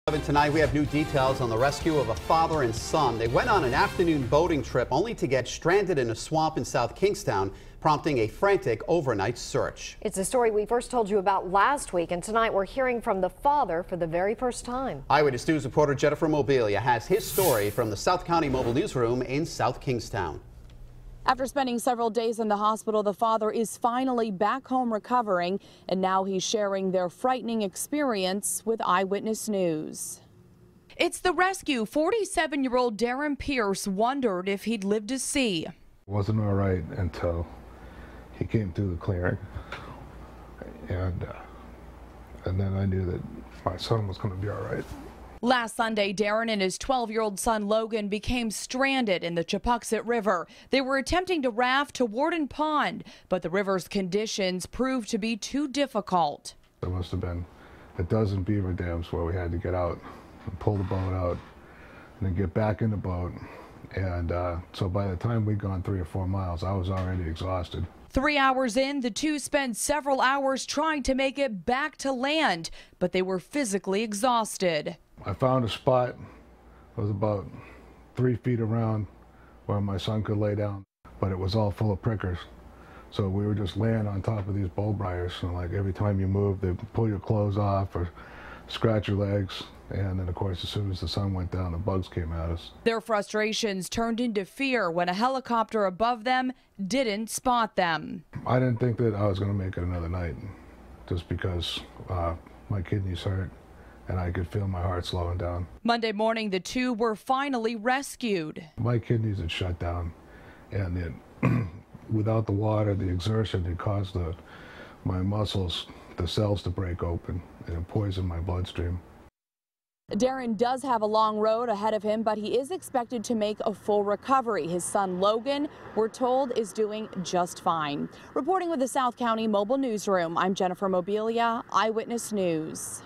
Tonight we have new details on the rescue of a father and son. They went on an afternoon boating trip only to get stranded in a swamp in South Kingstown, prompting a frantic overnight search. It's a story we first told you about last week, and tonight we're hearing from the father for the very first time. Eyewitness News reporter Jennifer Mobilia has his story from the South County Mobile Newsroom in South Kingstown. After spending several days in the hospital, the father is finally back home recovering, and now he's sharing their frightening experience with Eyewitness News. It's the rescue. 47-year-old Darren Pierce wondered if he'd live to see. It wasn't all right until he came through the clearing, and then I knew that my son was going to be all right. Last Sunday, Darren and his 12-year-old son Logan became stranded in the Chappuxet River. They were attempting to raft to Warden Pond, but the river's conditions proved to be too difficult. There must have been a dozen beaver dams where we had to get out and pull the boat out and then get back in the boat. And so by the time we'd gone 3 or 4 miles, I was already exhausted. 3 hours in, the two spent several hours trying to make it back to land, but they were physically exhausted. I found a spot that was about 3 feet around where my son could lay down, but it was all full of prickers. So we were just laying on top of these bull briars, and like every time you move, they pull your clothes off or scratch your legs. And then, of course, as soon as the sun went down, the bugs came at us. Their frustrations turned into fear when a helicopter above them didn't spot them. I didn't think that I was going to make it another night, just because my kidneys hurt and I could feel my heart slowing down. Monday morning, the two were finally rescued. My kidneys had shut down, and without the water, the exertion had caused my muscles, the cells to break open and poison my bloodstream. Darren does have a long road ahead of him, but he is expected to make a full recovery. His son Logan, we're told, is doing just fine. Reporting with the South County Mobile Newsroom, I'm Jennifer Mobilia, Eyewitness News.